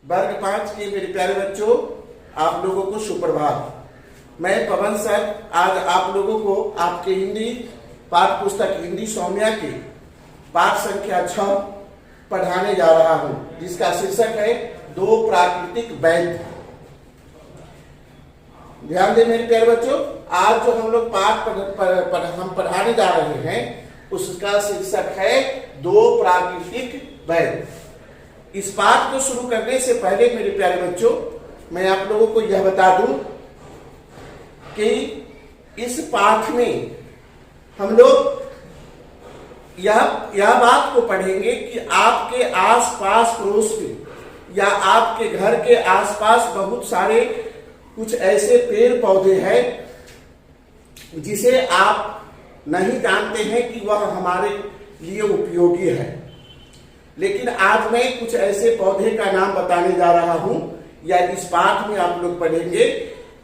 वर्ग 5 के मेरे प्यारे बच्चों, आप लोगों को सुप्रभात। मैं पवन सर आज आप लोगों को आपके हिंदी पाठ पुस्तक हिंदी सौम्या के पाठ संख्या 6 पढ़ाने जा रहा हूं, जिसका शीर्षक है दो प्राकृतिक वैध। ध्यान दें मेरे प्यारे बच्चों, आज जो हम लोग पाठ हम पढ़ाने जा रहे हैं उसका शीर्षक है दो प्राकृतिक वैध। इस पाठ को शुरू करने से पहले मेरे प्यारे बच्चों, मैं आप लोगों को यह बता दूं कि इस पाठ में हम लोग यह बात को पढ़ेंगे कि आपके आसपास पड़ोस में या आपके घर के आसपास बहुत सारे कुछ ऐसे पेड़ पौधे हैं जिसे आप नहीं जानते हैं कि वह हमारे लिए उपयोगी है। लेकिन आज मैं कुछ ऐसे पौधे का नाम बताने जा रहा हूं या इस पाठ में आप लोग पढ़ेंगे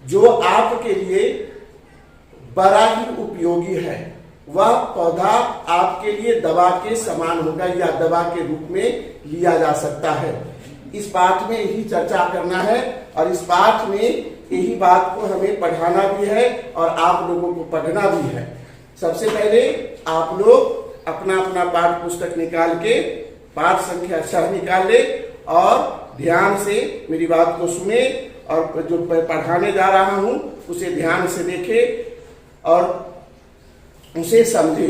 जो आपके लिए बड़ा ही उपयोगी है। वह पौधा आपके लिए दवा के समान होगा या दवा के रूप में लिया जा सकता है। इस पाठ में यही चर्चा करना है और इस पाठ में यही बात को हमें पढ़ाना भी है और आप लोगों को पढ़ना भी है। सबसे पहले आप लोग अपना अपना पाठ पुस्तक निकाल के पाठ संख्या 6 निकाल ले और ध्यान से मेरी बात को सुने और जो पढ़ाने जा रहा हूं उसे ध्यान से देखे और उसे समझे।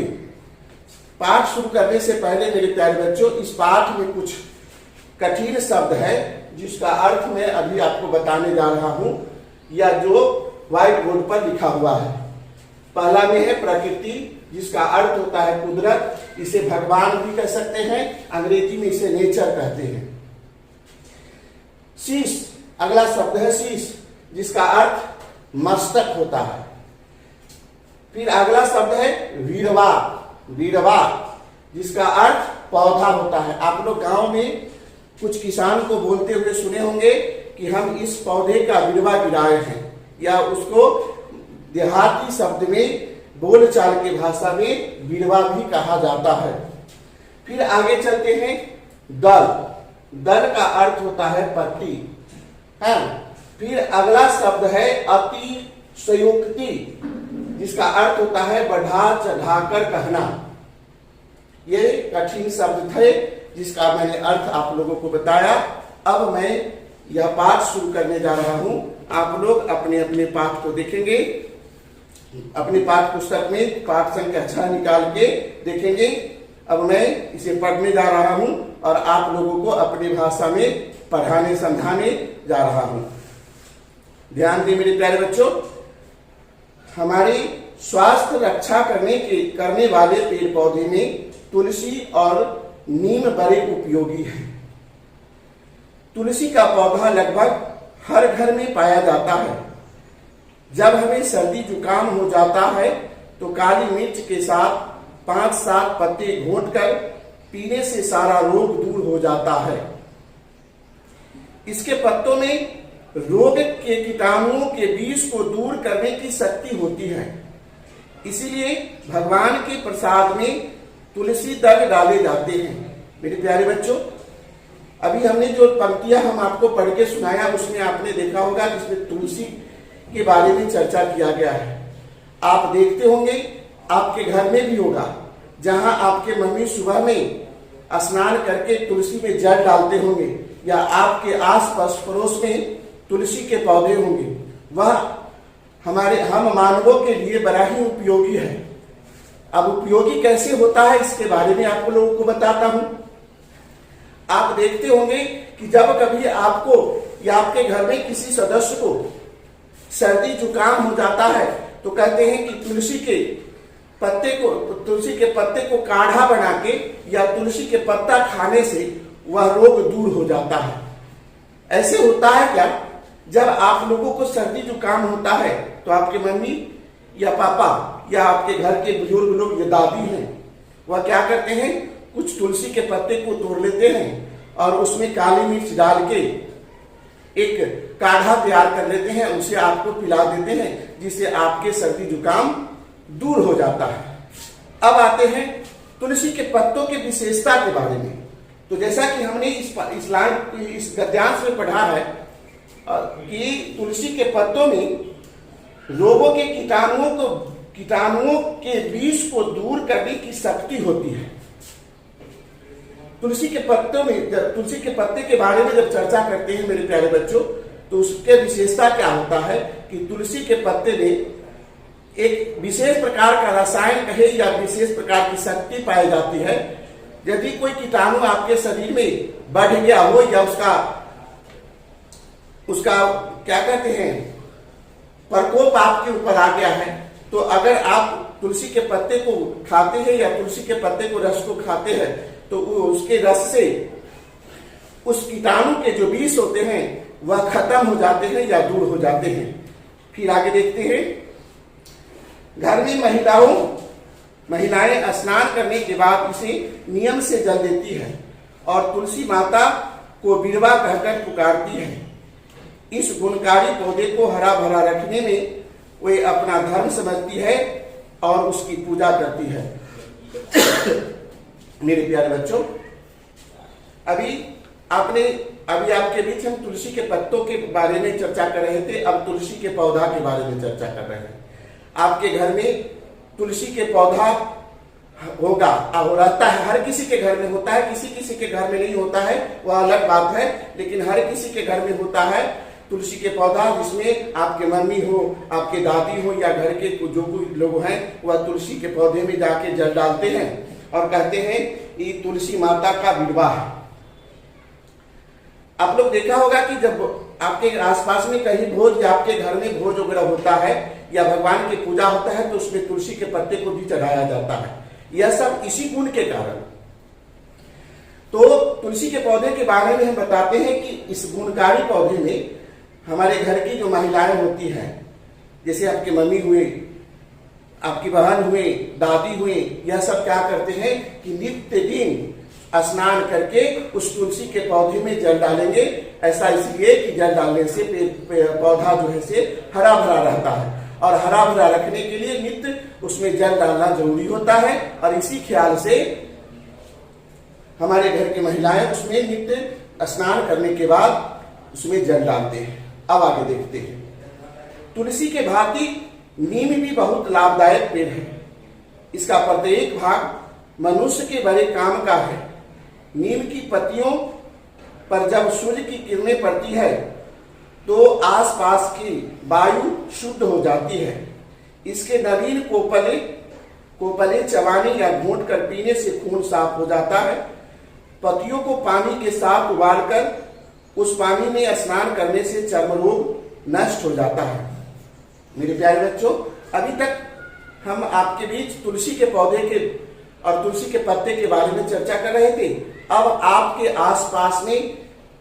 पाठ शुरू करने से पहले मेरे प्यारे बच्चों, इस पाठ में कुछ कठिन शब्द है जिसका अर्थ मैं अभी आपको बताने जा रहा हूं या जो व्हाइट बोर्ड पर लिखा हुआ है। पहला में है प्रकृति, जिसका अर्थ होता है कुदरत। इसे भगवान भी कह सकते हैं, अंग्रेजी में इसे नेचर कहते हैं। शीश, अगला शब्द है शीश, जिसका अर्थ मस्तक होता है। फिर अगला शब्द है वीरवा, वीरवा जिसका अर्थ पौधा होता है। आप लोग गांव में कुछ किसान को बोलते हुए सुने होंगे कि हम इस पौधे का वीरवा गिराए हैं, या उसको देहाती शब्द में बोलचाल की भाषा में वीरवा भी कहा जाता है। फिर आगे चलते हैं दल, दल का अर्थ होता है पत्ती। फिर अगला शब्द है अतिशयोक्ति, जिसका अर्थ होता है बढ़ा चढ़ाकर कहना। ये कठिन शब्द थे जिसका मैंने अर्थ आप लोगों को बताया। अब मैं यह पाठ शुरू करने जा रहा हूं। आप लोग अपने अपने पाठ को देखेंगे, अपनी पाठ पुस्तक में पाठ संख्या 6 निकाल के देखेंगे। अब मैं इसे पढ़ने जा रहा हूं और आप लोगों को अपनी भाषा में पढ़ाने समझाने जा रहा हूं। ध्यान दें मेरे प्यारे बच्चों, हमारी स्वास्थ्य रक्षा करने वाले पेड़ पौधे में तुलसी और नीम बड़े उपयोगी हैं। तुलसी का पौधा लगभग हर घर में पाया जाता है। जब हमें सर्दी जुकाम हो जाता है तो काली मिर्च के साथ 5-7 पत्ते घोंटकर पीने से सारा रोग दूर हो जाता है। इसके पत्तों में रोग के कीटाणुओं के विष को दूर करने की शक्ति होती है। इसीलिए भगवान के प्रसाद में तुलसी दल डाले जाते हैं। मेरे प्यारे बच्चों, अभी हमने जो पंक्तियां हम आपको पढ़ के सुनाया उसमें आपने देखा होगा जिसमें तुलसी के बारे में चर्चा किया गया है। आप देखते होंगे आपके घर में भी होगा, जहां आपके मम्मी सुबह में स्नान करके तुलसी में जल डालते होंगे या आपके आसपास पड़ोस में तुलसी के पौधे होंगे। वह हम मानवों के लिए बड़ा ही उपयोगी है। अब उपयोगी कैसे होता है इसके बारे में आप लोगों को बताता हूं। आप देखते होंगे कि जब कभी आपको या आपके घर में किसी सदस्य को सर्दी जुकाम हो जाता है तो कहते हैं कि तुलसी के पत्ते को काढ़ा बना के या तुलसी के पत्ता खाने से वह रोग दूर हो जाता है। ऐसे होता है क्या? जब आप लोगों को सर्दी जुकाम होता है तो आपके मम्मी या पापा या आपके घर के बुजुर्ग लोग या दादी हैं, वह क्या करते हैं, कुछ तुलसी के पत्ते को तोड़ लेते हैं और उसमें काली मिर्च डाल के एक काढ़ा तैयार कर लेते हैं, उसे आपको पिला देते हैं, जिससे आपके सर्दी जुकाम दूर हो जाता है। अब आते हैं तुलसी के पत्तों की विशेषता के बारे में। तो जैसा कि हमने इस गद्यांश में पढ़ा है कि तुलसी के पत्तों में रोगों के कीटाणुओं के विष को दूर करने की शक्ति होती है। तुलसी के पत्ते के बारे में जब चर्चा करते हैं मेरे प्यारे बच्चों, तो उसके विशेषता क्या होता है कि तुलसी के पत्ते में एक विशेष प्रकार का रसायन कहे या विशेष प्रकार की शक्ति पाई जाती है। यदि कोई कीटाणु आपके शरीर में बढ़ गया हो या उसका क्या कहते हैं प्रकोप आपके ऊपर आ गया है, तो अगर आप तुलसी के पत्ते को खाते हैं या तुलसी के पत्ते को रस को खाते हैं तो उसके रस से उस कीटाणु के जो विष होते हैं वह खत्म हो जाते हैं या दूर हो जाते हैं। फिर आगे देखते हैं, घर में महिलाएं स्नान करने के बाद इसे नियम से जल देती है और तुलसी माता को बिरवा कहकर पुकारती है। इस गुणकारी पौधे को हरा भरा रखने में वे अपना धर्म समझती है और उसकी पूजा करती है। मेरे प्यारे बच्चों, अभी आपके बीच हम तुलसी के पत्तों के बारे में चर्चा कर रहे थे, अब तुलसी के पौधा के बारे में चर्चा कर रहे हैं। आपके घर में तुलसी के पौधा होगा और रहता है, हर किसी के घर में होता है, किसी के घर में नहीं होता है, वह अलग बात है, लेकिन हर किसी के घर में होता है तुलसी के पौधा, जिसमें आपके मम्मी हो, आपके दादी हो या घर के जो कोई लोग हैं वह तुलसी के पौधे में जाके जल डालते हैं और कहते हैं ये तुलसी माता का विवाह है। आप लोग देखा होगा कि जब आपके आसपास में कहीं भोज या आपके घर में भोज वगैरह होता है या भगवान की पूजा होता है तो उसमें तुलसी के पत्ते को भी चढ़ाया जाता है। यह सब इसी गुण के कारण। तो तुलसी के पौधे के बारे में हम बताते हैं कि इस गुणकारी पौधे में हमारे घर की जो महिलाएं होती हैं, जैसे आपकी मम्मी हुए, आपकी बहन हुए, दादी हुए, यह सब क्या करते हैं कि नित्य दिन स्नान करके उस तुलसी के पौधे में जल डालेंगे। ऐसा इसलिए कि जल डालने से पौधा जो है से हरा भरा रहता है और हरा भरा रखने के लिए नित्य उसमें जल डालना जरूरी होता है और इसी ख्याल से हमारे घर की महिलाएं उसमें नित्य स्नान करने के बाद उसमें जल डालते हैं। अब आगे देखते हैं, तुलसी के भांति नीम भी बहुत लाभदायक पेड़ है। इसका प्रत्येक भाग मनुष्य के बड़े काम का है। नीम की पत्तियों पर जब सूर्य की किरणें पड़ती है तो आसपास की वायु शुद्ध हो जाती है। इसके नवीन कोपले चबाने या घोंट कर पीने से खून साफ हो जाता है। पत्तियों को पानी के साथ उबालकर उस पानी में स्नान करने से चर्म रोग नष्ट हो जाता है। मेरे प्यारे बच्चों, अभी तक हम आपके बीच तुलसी के पौधे के और तुलसी के पत्ते के बारे में चर्चा कर रहे थे। अब आपके आसपास में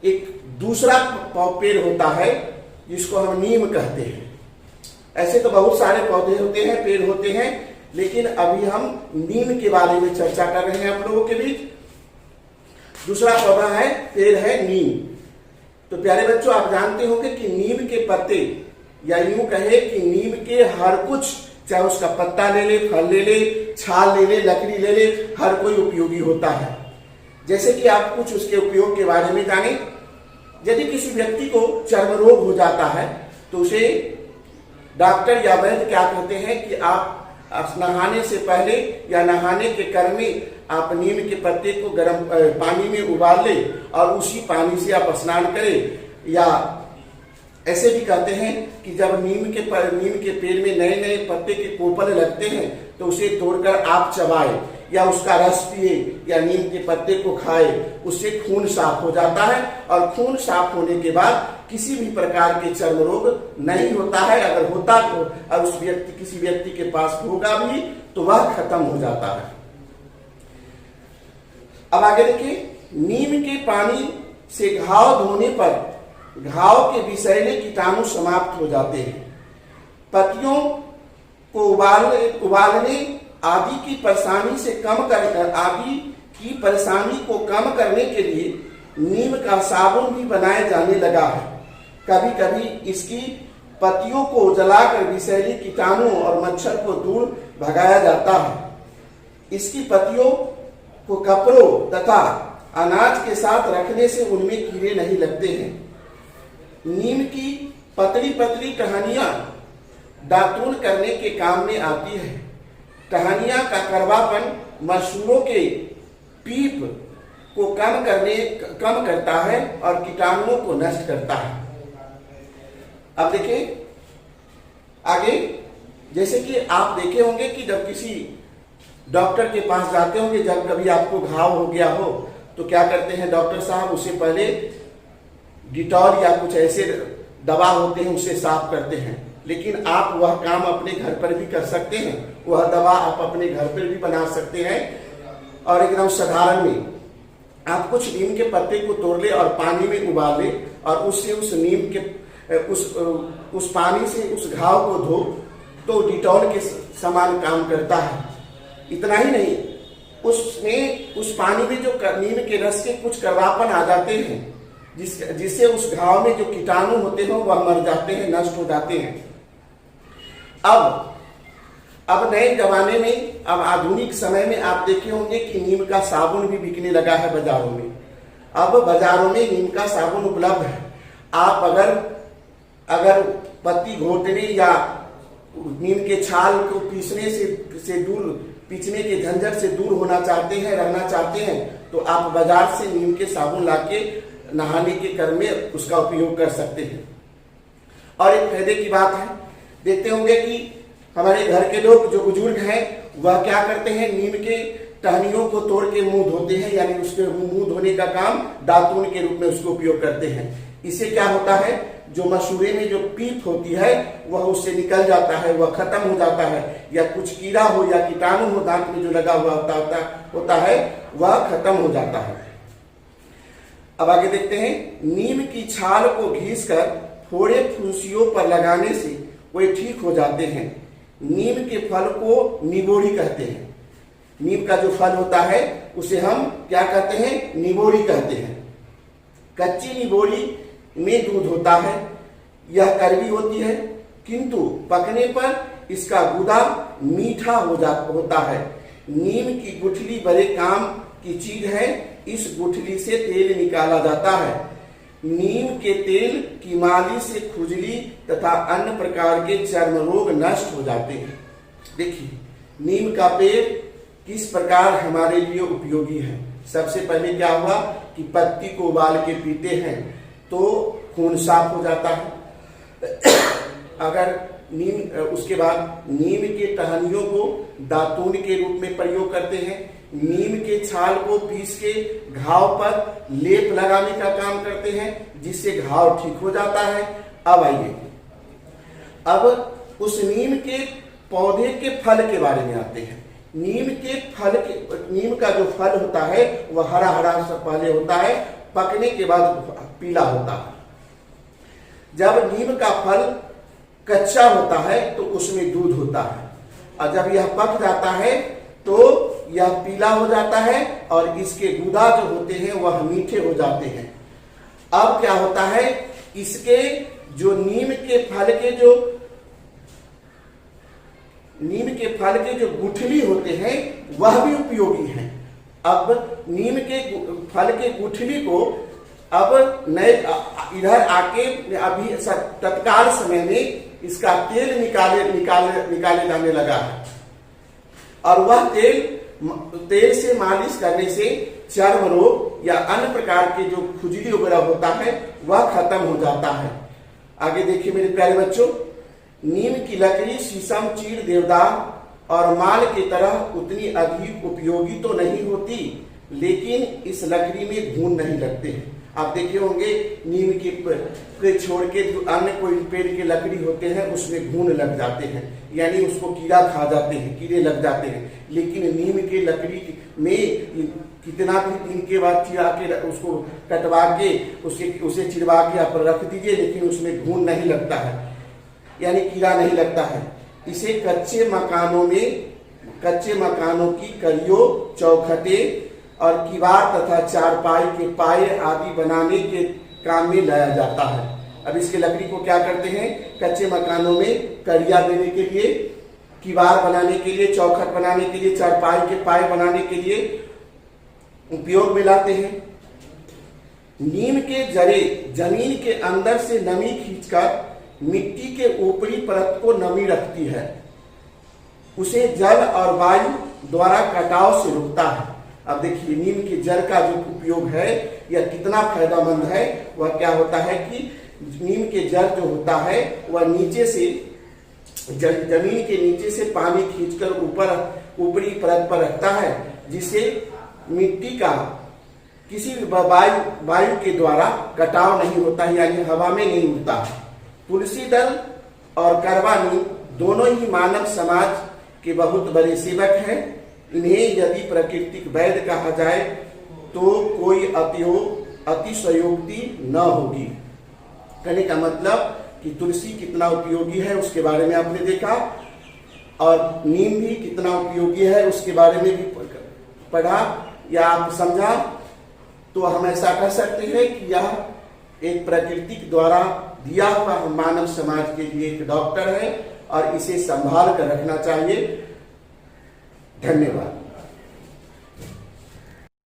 एक दूसरा पेड़ होता है जिसको हम नीम कहते हैं। ऐसे तो बहुत सारे पौधे होते हैं, पेड़ होते हैं, लेकिन अभी हम नीम के बारे में चर्चा कर रहे हैं आप लोगों के बीच। दूसरा पौधा है, पेड़ है नीम। तो प्यारे बच्चों, आप जानते होंगे कि नीम के पत्ते या यूं कहे कि नीम के हर कुछ, चाहे उसका पत्ता ले ले, फल ले ले, छाल ले ले, लकड़ी ले ले, हर कोई उपयोगी होता है। जैसे कि आप कुछ उसके उपयोग के बारे में जाने। यदि किसी व्यक्ति को चर्म रोग हो जाता है तो उसे डॉक्टर या वैद्य क्या कहते हैं कि आप नहाने से पहले या नहाने के क्रम में आप नीम के पत्ते को गर्म पानी में उबाल ले और उसी पानी से आप स्नान करें। या ऐसे भी कहते हैं कि जब नीम के पेड़ में नए नए पत्ते के कोपल लगते हैं तो उसे तोड़कर आप चबाए या उसका रस पिए या नीम के पत्ते को खाए, उससे खून साफ हो जाता है और खून साफ होने के बाद किसी भी प्रकार के चर्म रोग नहीं होता है। अगर होता तो और किसी व्यक्ति के पास होगा भी तो वह खत्म हो जाता है। अब आगे देखिए, नीम के पानी से घाव धोने पर घाव के विषैले कीटाणु समाप्त हो जाते हैं। पत्तियों को उबालने आदि की परेशानी को कम करने के लिए नीम का साबुन भी बनाया जाने लगा है। कभी कभी इसकी पत्तियों को जलाकर विषैले कीटाणु और मच्छर को दूर भगाया जाता है। इसकी पत्तियों को कपड़ों तथा अनाज के साथ रखने से उनमें कीड़े नहीं लगते हैं। नीम की पतली पतली टहनियां दातून करने के काम में आती है। टहनियां का कड़वापन मसूरों के पीप को कम करता है और कीटाणुओं को नष्ट करता है। अब देखिए आगे, जैसे कि आप देखे होंगे कि जब किसी डॉक्टर के पास जाते होंगे, जब कभी आपको घाव हो गया हो तो क्या करते हैं डॉक्टर साहब, उससे पहले डिटॉल या कुछ ऐसे दवा होते हैं उससे साफ करते हैं। लेकिन आप वह काम अपने घर पर भी कर सकते हैं, वह दवा आप अपने घर पर भी बना सकते हैं। और एकदम साधारण में आप कुछ नीम के पत्ते को तोड़ ले और पानी में उबाल ले और उससे उस नीम के उस पानी से उस घाव को धो, तो डिटॉल के समान काम करता है। इतना ही नहीं, उसमें उस पानी में जो नीम के रस के कुछ कड़वापन आ जाते हैं, जिससे उस घाव में जो कीटाणु होते हैं वह मर जाते हैं, नष्ट हो जाते हैं। अब नए जमाने में, अब आधुनिक समय में आप देखे होंगे कि नीम का साबुन भी बिकने लगा है बाजारों में। अब बाजारों में नीम का साबुन उपलब्ध है। आप अगर पत्ती घोटने या नीम के छाल को पीसने से दूर, पीसने के झंझट से दूर होना चाहते हैं, रहना चाहते हैं, तो आप बाजार से नीम के साबुन लाके नहाने के क्रम में उसका उपयोग कर सकते हैं। और एक फायदे की बात है, देखते होंगे कि हमारे घर के लोग जो बुजुर्ग हैं वह क्या करते हैं, नीम के टहनियों को तोड़ के मुंह धोते हैं, यानी उसके मुंह धोने का काम दातून के रूप में उसको उपयोग करते हैं। इससे क्या होता है, जो मसूरे में जो पीप होती है वह उससे निकल जाता है, वह खत्म हो जाता है, या कुछ कीड़ा हो या कीटाणु हो दांत में जो लगा हुआ होता है वह खत्म हो जाता है। अब आगे देखते हैं, नीम की छाल को घिसकर फोड़े फुंसियों पर लगाने से वे ठीक हो जाते हैं। नीम के फल को निबोड़ी कहते हैं। नीम का जो फल होता है उसे हम क्या कहते हैं, निबोड़ी कहते हैं। कच्ची निबोड़ी में दूध होता है, यह कड़वी होती है, किंतु पकने पर इसका गुदा मीठा होता है। नीम की गुठली बड़े काम की चीज है, इस गुठली से तेल निकाला जाता है। नीम के तेल की मालिश से खुजली तथा अन्य प्रकार के चर्म रोग नष्ट हो जाते हैं। देखिए नीम का पेड़ किस प्रकार हमारे लिए उपयोगी है। सबसे पहले क्या हुआ कि पत्ती को उबाल के पीते हैं तो खून साफ हो जाता है। अगर उसके बाद नीम के टहनियों को दातून के रूप में प्रयोग करते हैं। नीम के छाल को पीस के घाव पर लेप लगाने का काम करते हैं, जिससे घाव ठीक हो जाता है। अब आइए, अब उस नीम के पौधे के फल के बारे में आते हैं। नीम का जो फल होता है वह हरा हरा सा पहले होता है, पकने के बाद पीला होता है। जब नीम का फल कच्चा होता है तो उसमें दूध होता है, और जब यह पक जाता है तो यह पीला हो जाता है और इसके गुदा जो होते हैं वह मीठे हो जाते हैं। अब क्या होता है, इसके जो नीम के फल के जो गुठली होते हैं वह भी उपयोगी हैं। अब नीम के फल के गुठली को अब नए इधर आके अभी तत्काल समय में इसका तेल निकाले जाने लगा है, और वह तेल से मालिश करने से चर्म रोग या अन्य प्रकार के जो खुजली वगैरह होता है वह खत्म हो जाता है। आगे देखिए मेरे प्यारे बच्चों, नीम की लकड़ी शीशम, चीड़, देवदार और माल की तरह उतनी अधिक उपयोगी तो नहीं होती, लेकिन इस लकड़ी में घून नहीं लगते हैं। आप देखे होंगे नीम के छोड़ के अन्य कोई पेड़ के लकड़ी होते हैं उसमें घून लग जाते हैं, यानी उसको कीड़ा खा जाते हैं, कीड़े लग जाते हैं। लेकिन नीम के लकड़ी में कितना भी दिन के बाद चिरा के उसको कटवा के उसे चिरवा के आप रख दीजिए, लेकिन उसमें घून नहीं लगता है, यानी कीड़ा नहीं लगता है। इसे कच्चे मकानों की कलियों, चौखटे और किवाड़ तथा चारपाई के पाए आदि बनाने के काम में लाया जाता है। अब इसके लकड़ी को क्या करते हैं, कच्चे मकानों में कड़िया देने के लिए, किवाड़ बनाने के लिए, चौखट बनाने के लिए, चारपाई के पाए बनाने के लिए उपयोग में लाते हैं। नीम के जड़े जमीन के अंदर से नमी खींचकर मिट्टी के ऊपरी परत को नमी रखती है, उसे जल और वायु द्वारा कटाव से रोकता है। अब देखिए नीम के जड़ का जो उपयोग है यह कितना फायदेमंद है। वह क्या होता है कि नीम के जड़ जो होता है वह नीचे से जमीन के नीचे से पानी खींचकर ऊपरी परत पर रखता है, जिससे मिट्टी का किसी वायु के द्वारा कटाव नहीं होता है, यानी हवा में नहीं उड़ता है। तुलसी दल और करवा नीम दोनों ही मानव समाज के बहुत बड़े सेवक हैं। इन्हें यदि प्राकृतिक वैद्य कहा जाए तो कोई अतिशयोक्ति न होगी। कहने का मतलब कि तुलसी कितना उपयोगी है उसके बारे में आपने देखा, और नीम भी कितना उपयोगी है उसके बारे में भी पढ़ा या आप समझा। तो हम ऐसा कह सकते हैं कि यह एक प्राकृतिक द्वारा दिया हुआ मानव समाज के लिए एक डॉक्टर है और इसे संभाल कर रखना चाहिए। धन्यवाद।